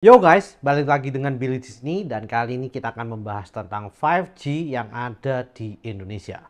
Yo guys, balik lagi dengan Billy Disney dan kali ini kita akan membahas tentang 5G yang ada di Indonesia.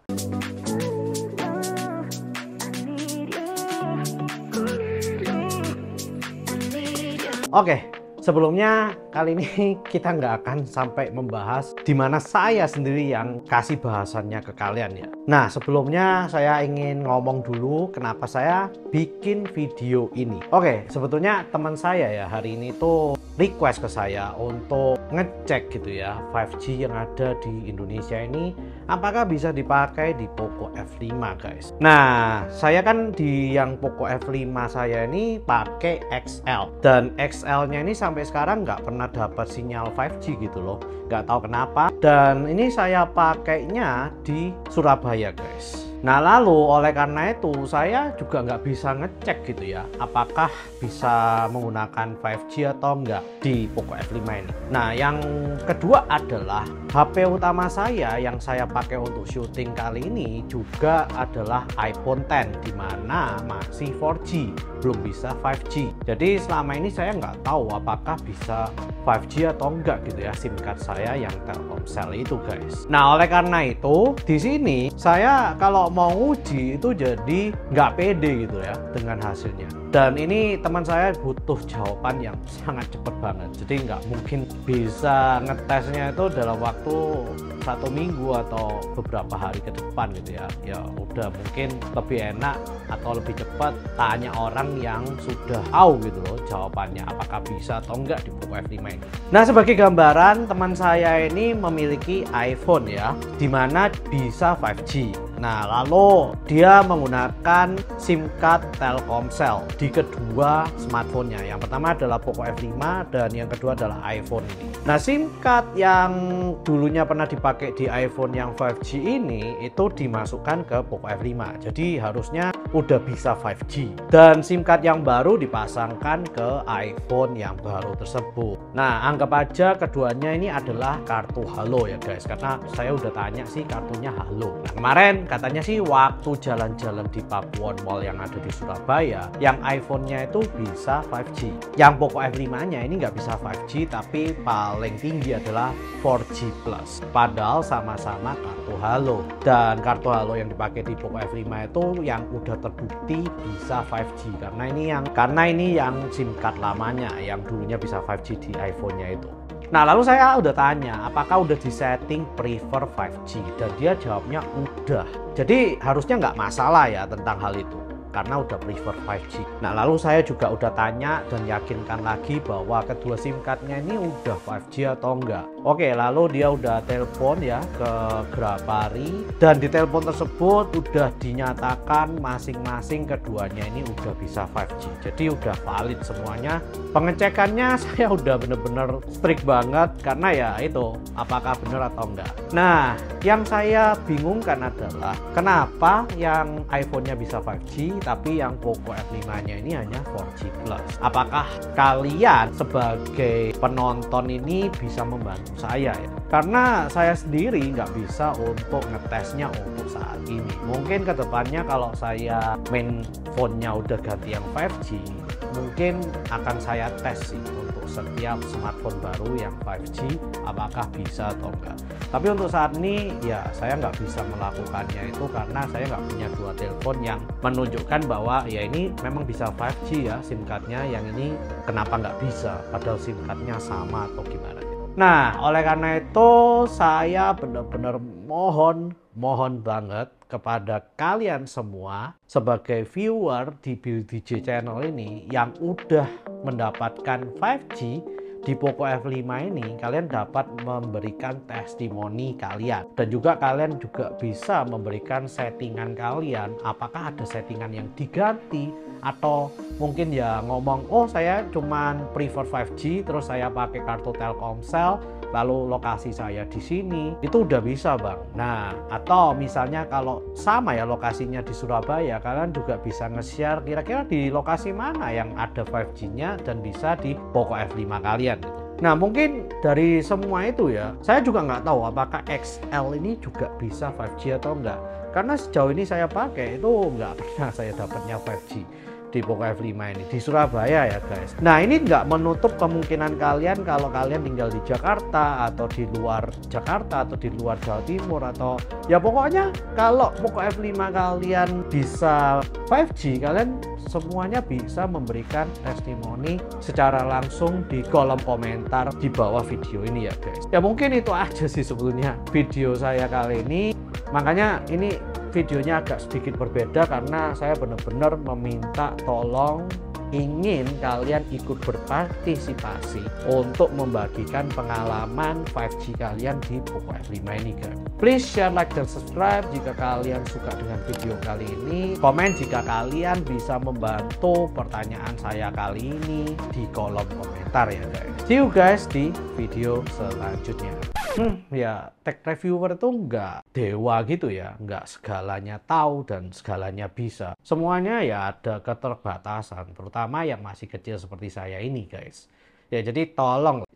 Oke, sebelumnya kali ini kita nggak akan sampai membahas di mana saya sendiri yang kasih bahasannya ke kalian ya. Nah, sebelumnya saya ingin ngomong dulu kenapa saya bikin video ini. Oke, sebetulnya teman saya ya hari ini tuh request ke saya untuk ngecek gitu ya 5G yang ada di Indonesia ini apakah bisa dipakai di Poco F5 guys. Nah, saya kan di yang Poco F5 saya ini pakai XL dan XL-nya ini sampai sekarang nggak pernah dapat sinyal 5G gitu loh, nggak tahu kenapa. Dan ini saya pakainya di Surabaya guys. Nah, lalu oleh karena itu saya juga nggak bisa ngecek gitu ya apakah bisa menggunakan 5G atau enggak di Poco F5 ini. Nah, yang kedua adalah HP utama saya yang saya pakai untuk syuting kali ini juga adalah iPhone X di mana masih 4G, belum bisa 5G. Jadi selama ini saya nggak tahu apakah bisa 5G atau enggak gitu ya SIM card saya yang Telkomsel itu guys. Nah, oleh karena itu di sini saya kalau mau uji itu jadi nggak pede gitu ya dengan hasilnya. Dan ini teman saya butuh jawaban yang sangat cepat banget, jadi nggak mungkin bisa ngetesnya itu dalam waktu 1 minggu atau beberapa hari ke depan gitu ya. Ya udah mungkin lebih enak atau lebih cepat tanya orang yang sudah tahu gitu loh jawabannya apakah bisa atau enggak di Poco F5 ini. Nah, sebagai gambaran teman saya ini memiliki iPhone ya dimana bisa 5G. Nah, lalu dia menggunakan SIM card Telkomsel di kedua smartphone-nya. Yang pertama adalah Poco F5 dan yang kedua adalah iPhone ini. Nah, SIM card yang dulunya pernah dipakai di iPhone yang 5G ini itu dimasukkan ke Poco F5. Jadi harusnya udah bisa 5G. Dan SIM card yang baru dipasangkan ke iPhone yang baru tersebut. Nah, anggap aja keduanya ini adalah kartu Halo ya guys, karena saya udah tanya sih kartunya Halo. Nah, kemarin katanya sih waktu jalan-jalan di Pakuwon Mall yang ada di Surabaya, yang iPhone-nya itu bisa 5G. Yang Poco F5-nya ini nggak bisa 5G, tapi paling tinggi adalah 4G+. Padahal sama-sama kartu Halo. Dan kartu Halo yang dipakai di Poco F5 itu yang udah terbukti bisa 5G. Karena ini yang SIM card lamanya, yang dulunya bisa 5G di iPhone-nya itu. Nah, lalu saya udah tanya apakah udah disetting prefer 5G dan dia jawabnya udah. Jadi harusnya nggak masalah ya tentang hal itu karena udah prefer 5G. Nah, lalu saya juga udah tanya dan yakinkan lagi bahwa kedua SIM cardnya ini udah 5G atau enggak. Oke, lalu dia udah telepon ya ke Grapari dan di telepon tersebut udah dinyatakan masing-masing keduanya ini udah bisa 5G. Jadi udah valid semuanya. Pengecekannya saya udah bener-bener strict banget karena ya itu apakah bener atau enggak. Nah, yang saya bingungkan adalah kenapa yang iPhone-nya bisa 5G tapi yang Poco F5-nya ini hanya 4G+. Apakah kalian sebagai penonton ini bisa membantu saya ya? Karena saya sendiri nggak bisa untuk ngetesnya untuk saat ini. Mungkin kedepannya kalau saya main phone-nya udah ganti yang 5G, mungkin akan saya tes sih untuk setiap smartphone baru yang 5G apakah bisa atau enggak. Tapi untuk saat ini ya saya nggak bisa melakukannya itu karena saya nggak punya dua telepon yang menunjukkan bahwa ya ini memang bisa 5G ya SIM cardnya, yang ini kenapa nggak bisa padahal SIM cardnya sama atau gimana. Nah, oleh karena itu saya benar-benar mohon banget kepada kalian semua sebagai viewer di Billy DJ channel ini yang udah mendapatkan 5G di Poco F5 ini, kalian dapat memberikan testimoni kalian dan juga kalian juga bisa memberikan settingan kalian, apakah ada settingan yang diganti atau mungkin ya ngomong oh saya cuman prefer 5G terus saya pakai kartu Telkomsel lalu lokasi saya di sini, itu udah bisa bang. Nah, atau misalnya kalau sama ya lokasinya di Surabaya, kalian juga bisa nge-share kira-kira di lokasi mana yang ada 5G-nya dan bisa di Poco F5 kalian gitu. Nah, mungkin dari semua itu ya, saya juga nggak tahu apakah XL ini juga bisa 5G atau enggak. Karena sejauh ini saya pakai itu nggak pernah saya dapatnya 5G. di Poco F5 ini di Surabaya ya guys. Nah ini nggak menutup kemungkinan kalian kalau kalian tinggal di Jakarta atau di luar Jakarta atau di luar Jawa Timur atau ya pokoknya kalau Poco F5 kalian bisa 5G, kalian semuanya bisa memberikan testimoni secara langsung di kolom komentar di bawah video ini ya guys. Ya mungkin itu aja sih sebetulnya video saya kali ini. Makanya ini videonya agak sedikit berbeda karena saya benar-benar meminta tolong ingin kalian ikut berpartisipasi untuk membagikan pengalaman 5G kalian di Poco F5 ini guys. Please share, like, dan subscribe jika kalian suka dengan video kali ini. Komen jika kalian bisa membantu pertanyaan saya kali ini di kolom komentar ya guys. See you guys di video selanjutnya. Ya tech reviewer itu nggak dewa gitu ya, nggak segalanya tahu dan segalanya bisa. Semuanya ya ada keterbatasan, terutama yang masih kecil seperti saya ini guys. Ya jadi tolong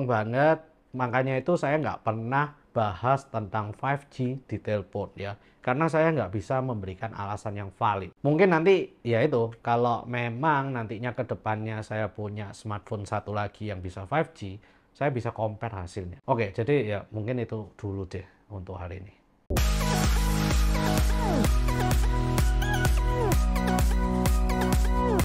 banget. Makanya itu saya nggak pernah bahas tentang 5G di telepon ya, karena saya nggak bisa memberikan alasan yang valid. Mungkin nanti ya itu kalau memang nantinya ke depannya saya punya smartphone satu lagi yang bisa 5G, saya bisa compare hasilnya. Oke, jadi ya mungkin itu dulu deh untuk hari ini.